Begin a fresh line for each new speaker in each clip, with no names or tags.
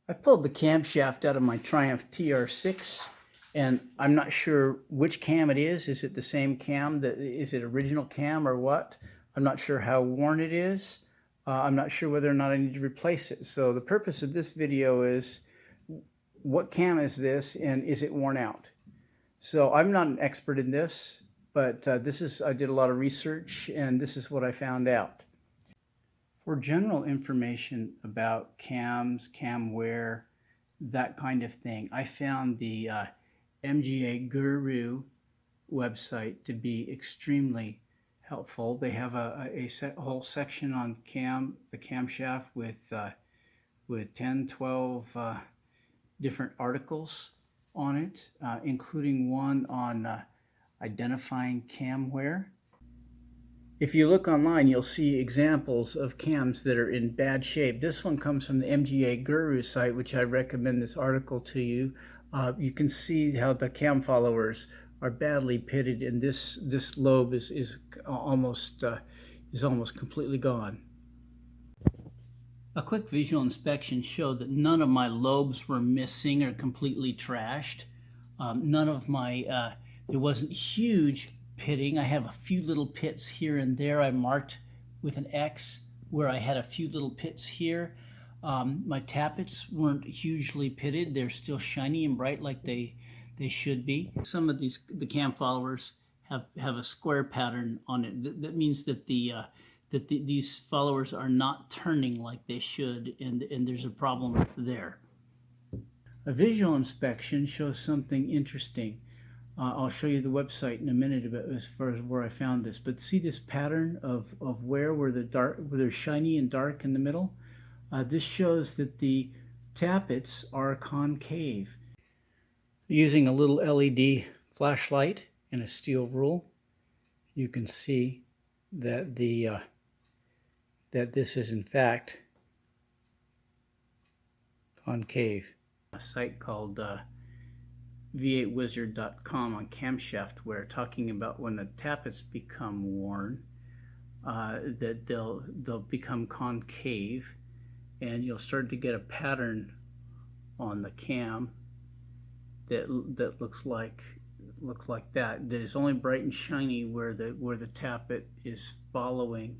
I pulled the camshaft out of my Triumph TR6, and I'm not sure which cam it is. Is it the same cam? Is it original cam or what? I'm not sure how worn it is. I'm not sure whether or not I need to replace it. So the purpose of this video is, what cam is this and is it worn out? So I'm not an expert in this, but I did a lot of research and this is what I found out. For general information about cams, cam wear, that kind of thing, I found the MGA Guru website to be extremely helpful. They have a whole section on the camshaft with 10, 12 different articles on it, including one on identifying cam wear. If you look online, you'll see examples of cams that are in bad shape. This one comes from the MGA Guru site, which I recommend this article to you. You can see how the cam followers are badly pitted, and this lobe is almost completely gone. A quick visual inspection showed that none of my lobes were missing or completely trashed. None of my there wasn't huge pitting. I have a few little pits here and there. I marked with an X where I had a few little pits here. My tappets weren't hugely pitted. They're still shiny and bright like they should be. Some of the cam followers have a square pattern on it. That means that these followers are not turning like they should, and there's a problem there. A visual inspection shows something interesting. I'll show you the website in a minute as far as where I found this, but see this pattern of where they're shiny and dark in the middle? This shows that the tappets are concave. Using a little LED flashlight and a steel rule, you can see that that this is in fact concave. A site called v8wizard.com on camshaft wear, talking about when the tappets become worn, that they'll become concave, and you'll start to get a pattern on the cam that looks like that is only bright and shiny where the tappet is following.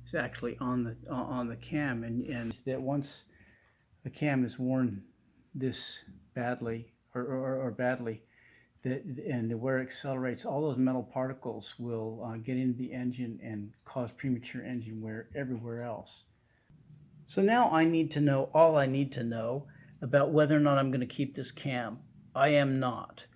It's actually on the cam, and that once a cam is worn this badly or badly, and the wear accelerates, all those metal particles will get into the engine and cause premature engine wear everywhere else. So now all I need to know about whether or not I'm going to keep this cam. I am not,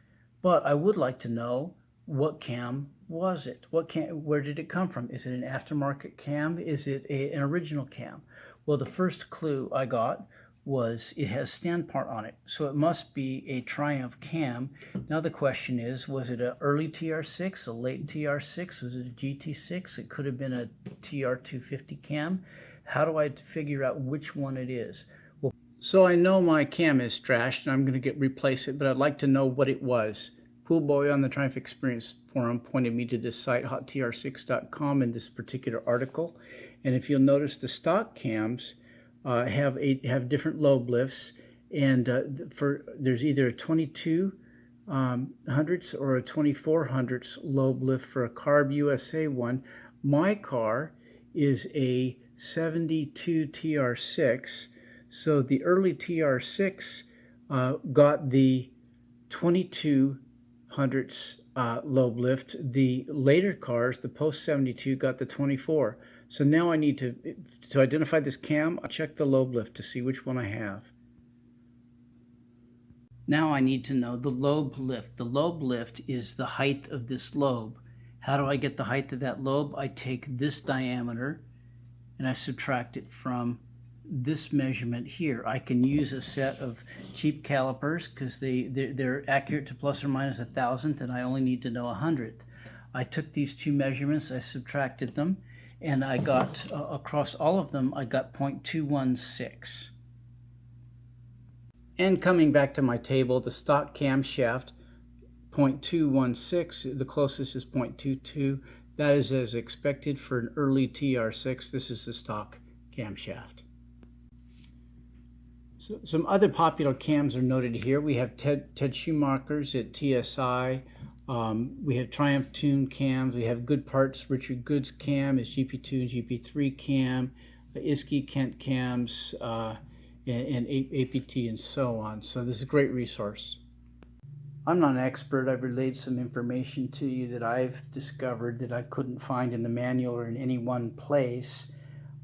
but I would like to know, what cam was it? Where did it come from? Is it an aftermarket cam? Is it an original cam? Well, the first clue I got was it has stand part on it, so it must be a Triumph cam. Now the question is, was it an early TR6, a late TR6? Was it a GT6? It could have been a TR250 cam. How do I figure out which one it is? Well, so I know my cam is trashed and I'm going to replace it, but I'd like to know what it was. Pool Boy on the Triumph Experience forum pointed me to this site, hottr6.com, in this particular article. And if you'll notice, the stock cams have different lobe lifts, and there's either a 22 hundredths or a 24 hundredths lobe lift for a Carb USA one. My car is a 72 TR6, so the early TR6 got the 22 hundredths lobe lift. The later cars, the post 72, got the 24. So now I need to identify this cam, I'll check the lobe lift to see which one I have. Now I need to know the lobe lift. The lobe lift is the height of this lobe. How do I get the height of that lobe? I take this diameter and I subtract it from this measurement here. I can use a set of cheap calipers because they're accurate to plus or minus 1,000th, and I only need to know 100th. I took these two measurements, I subtracted them, and I got, across all of them, I got 0.216. And coming back to my table, the stock camshaft, 0.216, the closest is 0.22. That is as expected for an early TR6. This is the stock camshaft. So some other popular cams are noted here. We have Ted Schumacher's at TSI. We have Triumph Tune cams. We have Good Parts. Richard Good's cam is GP2 and GP3 cam. Iski Kent cams and APT and so on. So this is a great resource. I'm not an expert. I've relayed some information to you that I've discovered that I couldn't find in the manual or in any one place.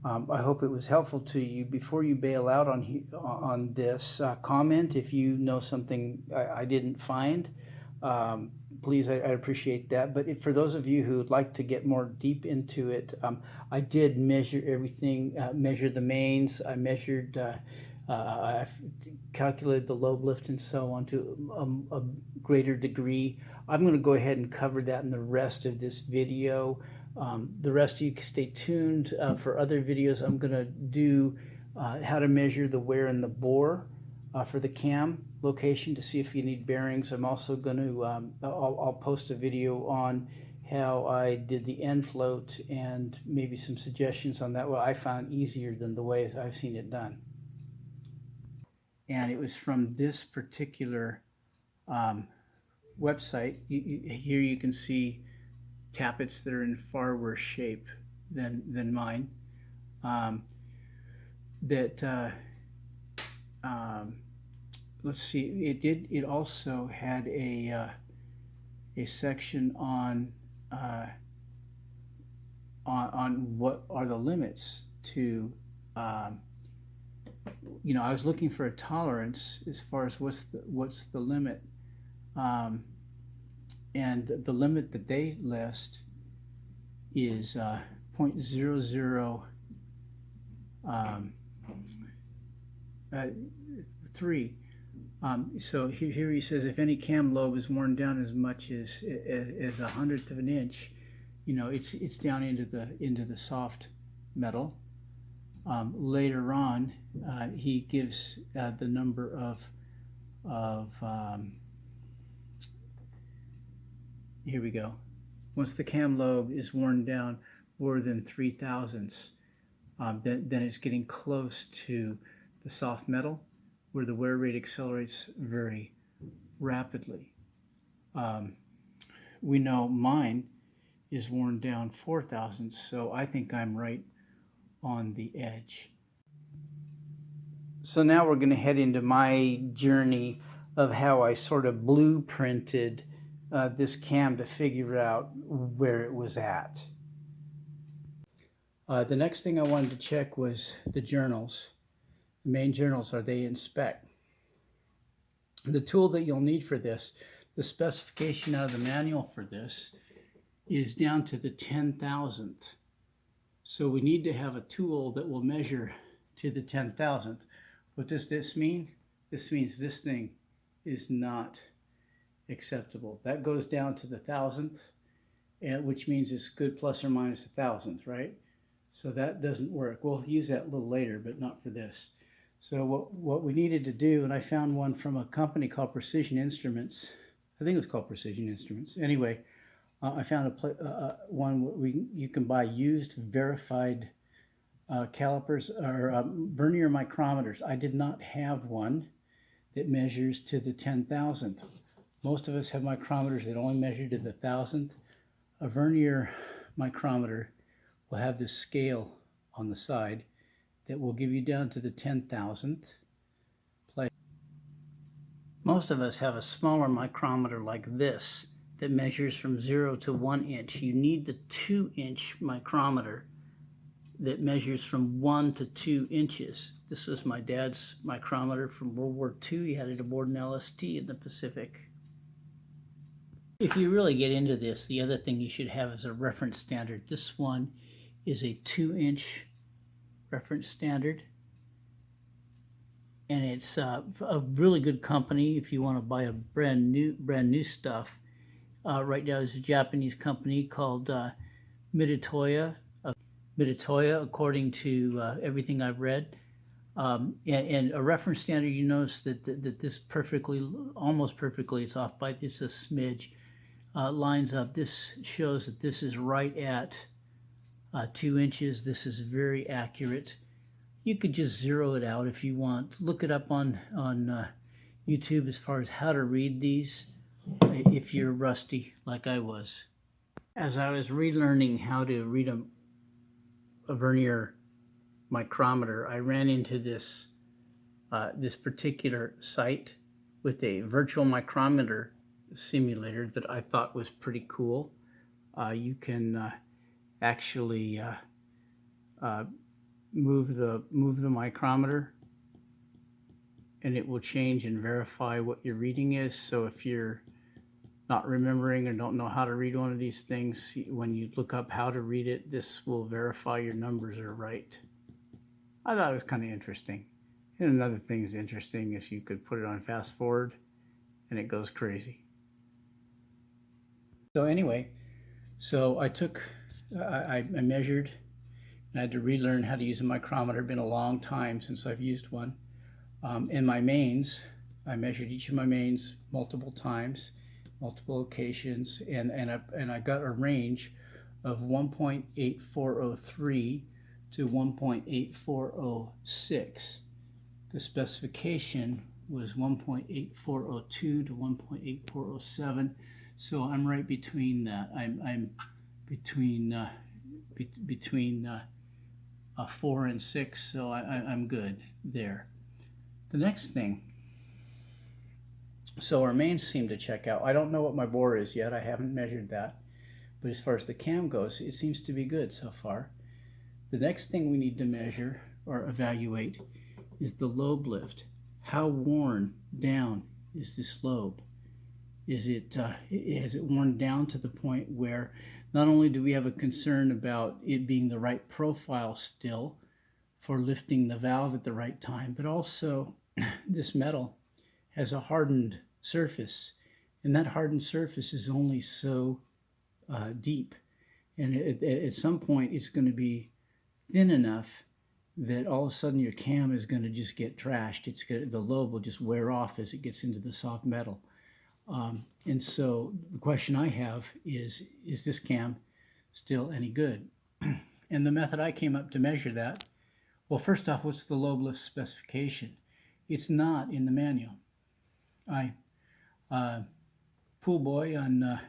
I hope it was helpful to you. Before you bail out on this, comment if you know something I didn't find. Please, I'd appreciate that. But for those of you who would like to get more deep into it, I did measure everything, measure the mains. I measured, I calculated the lobe lift and so on to a greater degree. I'm going to go ahead and cover that in the rest of this video. The rest of you can stay tuned for other videos. I'm going to do how to measure the wear and the bore for the cam location to see if you need bearings. I'm also going to, I'll post a video on how I did the end float and maybe some suggestions on that, what I found easier than the way I've seen it done. And it was from this particular website. Here you can see tappets that are in far worse shape than mine. Let's see. It also had a section on what are the limits to. You know, I was looking for a tolerance as far as what's the limit. And the limit that they list is 0.003. So here he says if any cam lobe is worn down as much as 1/100 of an inch, you know, it's down into the soft metal. Later on, he gives the number of here we go. Once the cam lobe is worn down more than 0.003, then it's getting close to the soft metal, where the wear rate accelerates very rapidly. We know mine is worn down 0.004, so I think I'm right on the edge. So now we're going to head into my journey of how I sort of blueprinted this cam to figure out where it was at. The next thing I wanted to check was the journals. The main journals, are they in spec? The tool that you'll need for this, the specification out of the manual for this, is down to the 10,000th. So we need to have a tool that will measure to the 10,000th. What does this mean? This means this thing is not acceptable. That goes down to the 1,000th, which means it's good plus or minus 1,000th, right? So that doesn't work. We'll use that a little later, but not for this. So what we needed to do, and I found one from a company called Precision Instruments. I think it was called Precision Instruments. Anyway, I found one you can buy used verified calipers or vernier micrometers. I did not have one that measures to the 10,000th. Most of us have micrometers that only measure to the 1,000th. A vernier micrometer will have this scale on the side that will give you down to the 10,000th place. Most of us have a smaller micrometer like this that measures from 0 to 1 inch. You need the 2-inch micrometer that measures from 1 to 2 inches. This was my dad's micrometer from World War II. He had it aboard an LST in the Pacific. If you really get into this, the other thing you should have is a reference standard. This one is a 2-inch reference standard, and it's a really good company if you want to buy a brand new stuff. Right now there's a Japanese company called Mitutoyo. Mitutoyo, according to everything I've read. And a reference standard, you notice that this almost perfectly, it's off by just a smidge, lines up. This shows that this is right at 2 inches. This is very accurate. You could just zero it out if you want. Look it up on YouTube as far as how to read these if you're rusty like I was. As I was relearning how to read a vernier micrometer, I ran into this this particular site with a virtual micrometer simulator that I thought was pretty cool. You can actually move the micrometer, and it will change and verify what your reading is. So if you're not remembering or don't know how to read one of these things, when you look up how to read it, this will verify your numbers are right. I thought it was kind of interesting. And another thing that's interesting is you could put it on fast forward and it goes crazy. So anyway, so I measured, and I had to relearn how to use a micrometer. It's been a long time since I've used one. In my mains, I measured each of my mains multiple times, multiple locations, and I got a range of 1.8403 to 1.8406. The specification was 1.8402 to 1.8407. So I'm right between that. I'm between 4 and 6, so I'm good there. The next thing, so our mains seem to check out. I don't know what my bore is yet. I haven't measured that. But as far as the cam goes, it seems to be good so far. The next thing we need to measure or evaluate is the lobe lift. How worn down is this lobe? Has it worn down to the point where not only do we have a concern about it being the right profile still for lifting the valve at the right time, but also this metal has a hardened surface, and that hardened surface is only so deep, and at some point it's going to be thin enough that all of a sudden your cam is going to just get trashed. The lobe will just wear off as it gets into the soft metal. And so the question I have is this cam still any good? And the method I came up to measure that, well, first off, what's the lobe lift specification? It's not in the manual. Pool Boy on the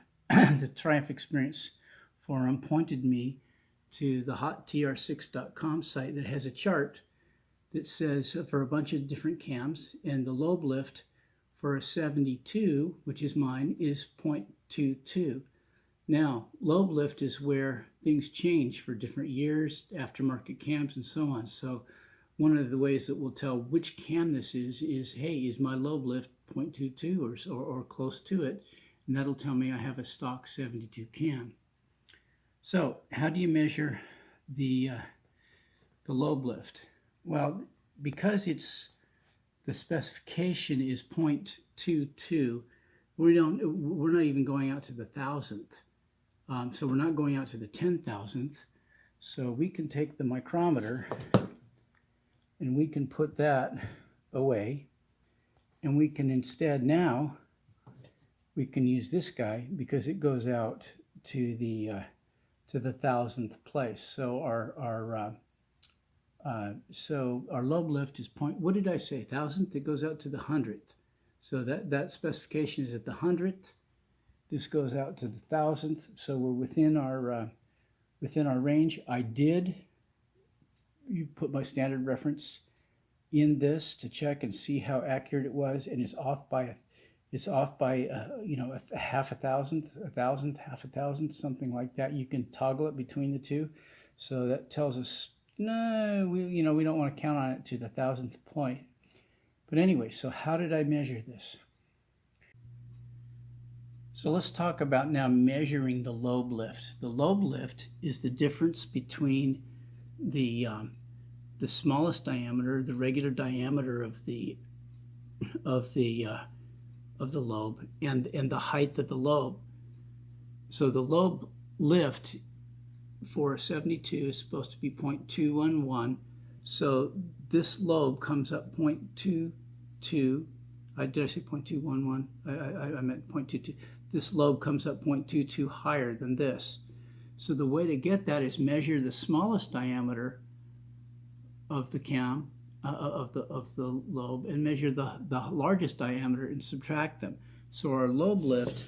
Triumph Experience forum pointed me to the hottr6.com site that has a chart that says for a bunch of different cams, and the lobe lift for a 72, which is mine, is 0.22. Now, lobe lift is where things change for different years, aftermarket cams, and so on. So one of the ways that we'll tell which cam this is, hey, is my lobe lift 0.22 or close to it? And that'll tell me I have a stock 72 cam. So how do you measure the lobe lift? Well, because the specification is 0.22, we're not even going out to the thousandth. So we're not going out to the 10,000th. So we can take the micrometer and we can put that away, and we can instead now we can use this guy because it goes out to the 1,000th place. So our lobe lift is what did I say? 1,000th. It goes out to the 100th. So that specification is at the 100th. This goes out to the 1,000th. So we're within our range. You put my standard reference in this to check and see how accurate it was, and it's off by a half a thousandth, half a thousandth, something like that. You can toggle it between the two, so that tells us no, we don't want to count on it to the 1,000th point. But anyway, so how did I measure this? So let's talk about now measuring the lobe lift. The lobe lift is the difference between the smallest diameter, the regular diameter of the lobe, and the height of the lobe. So the lobe lift for a 72 is supposed to be 0.211. So this lobe comes up 0.22. Did I say 0.211? I meant 0.22. This lobe comes up 0.22 higher than this. So the way to get that is measure the smallest diameter of the cam, of the lobe, and measure the largest diameter and subtract them. So our lobe lift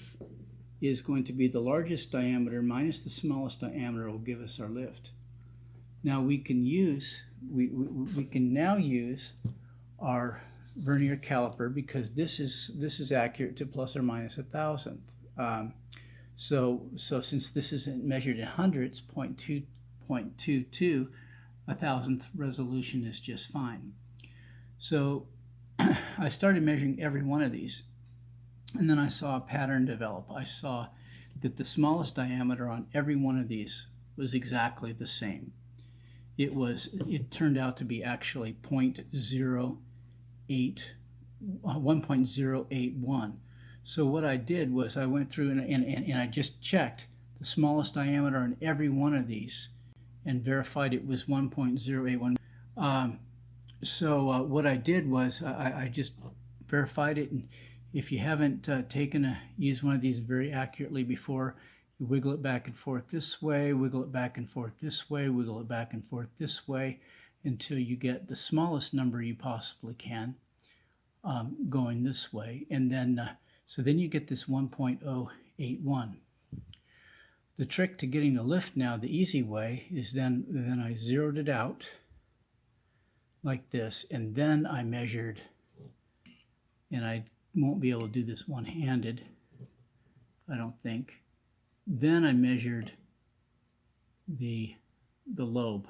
is going to be the largest diameter minus the smallest diameter will give us our lift. Now we can now use our vernier caliper because this is accurate to plus or minus 1,000th. So since this isn't measured in hundredths, 0.22, 1,000th resolution is just fine. So I started measuring every one of these, and then I saw a pattern develop. I saw that the smallest diameter on every one of these was exactly the same. It turned out to be actually 1.081. So what I did was I went through and I just checked the smallest diameter on every one of these and verified it was 1.081. So what I did was I just verified it, and if you haven't used one of these very accurately before, you wiggle it back and forth this way, wiggle it back and forth this way, wiggle it back and forth this way until you get the smallest number you possibly can going this way, and then so then you get this 1.081. The trick to getting the lift now, the easy way, is then I zeroed it out like this, and then I measured, and I won't be able to do this one-handed, I don't think. Then I measured the lobe,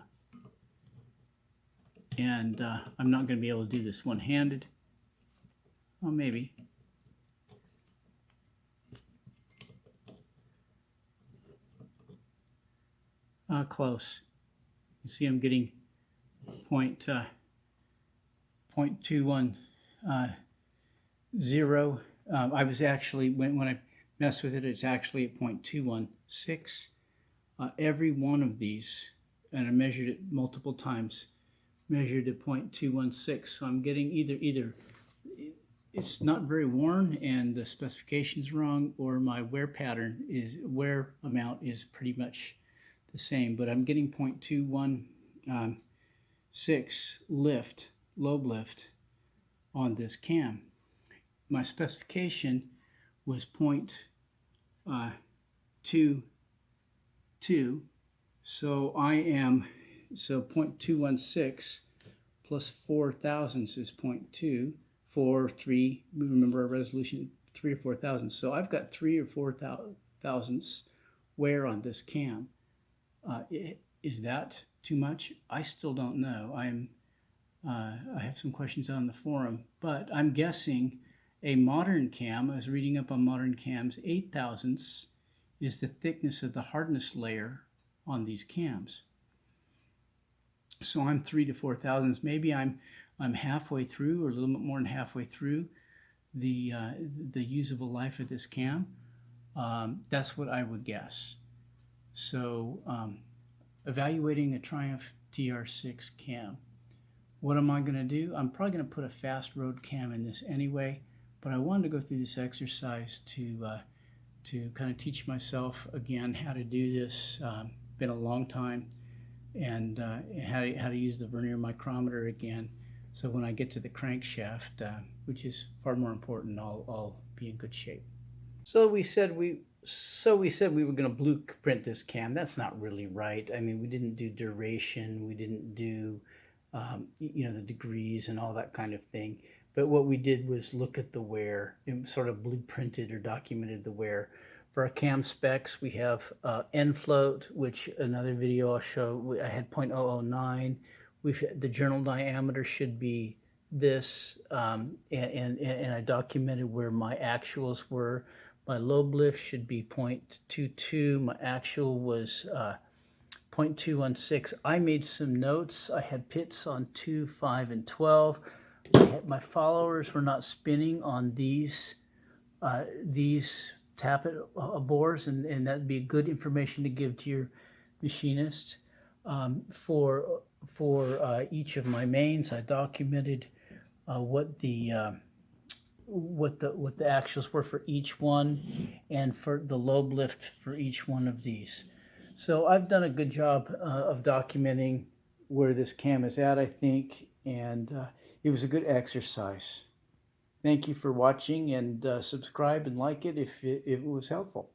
and I'm not going to be able to do this one-handed. Oh, maybe. Close. You see I'm getting 0.210. I was actually, when I messed with it, it's actually at 0.216. Every one of these, and I measured it multiple times, measured at 0.216. So I'm getting either it's not very worn and the specification's wrong, or my wear amount is pretty much the same, but I'm getting 0.216 lobe lift on this cam. My specification was 0.22, so 0.216 plus 4 thousandths is 0.2, 4, 3, remember our resolution, 3 or 4 thousandths, so I've got 3 or 4 thousandths wear on this cam. Is that too much? I still don't know. I have some questions on the forum, but I'm guessing a modern cam, I was reading up on modern cams, 8 thousandths is the thickness of the hardness layer on these cams. So I'm 3 to 4 thousandths. Maybe I'm halfway through, or a little bit more than halfway through the usable life of this cam. That's what I would guess. So evaluating a Triumph TR6 cam. What am I going to do? I'm probably going to put a fast road cam in this anyway, but I wanted to go through this exercise to kind of teach myself again how to do this. Been a long time, and how to use the vernier micrometer again. So when I get to the crankshaft, which is far more important, I'll be in good shape. So we said we were going to blueprint this cam. That's not really right. I mean, we didn't do duration. We didn't do, the degrees and all that kind of thing. But what we did was look at the wear and sort of blueprinted or documented the wear. For our cam specs, we have end float, which another video I'll show. I had 0.009. The journal diameter should be this, and I documented where my actuals were. My lobe lift should be 0.22. My actual was 0.216. I made some notes. I had pits on 2, 5, and 12. My followers were not spinning on these tappet bores, and that'd be good information to give to your machinist. For each of my mains, I documented what the actuals were for each one, and for the lobe lift for each one of these. So I've done a good job of documenting where this cam is at, I think, and it was a good exercise. Thank you for watching, and subscribe and like it if it was helpful.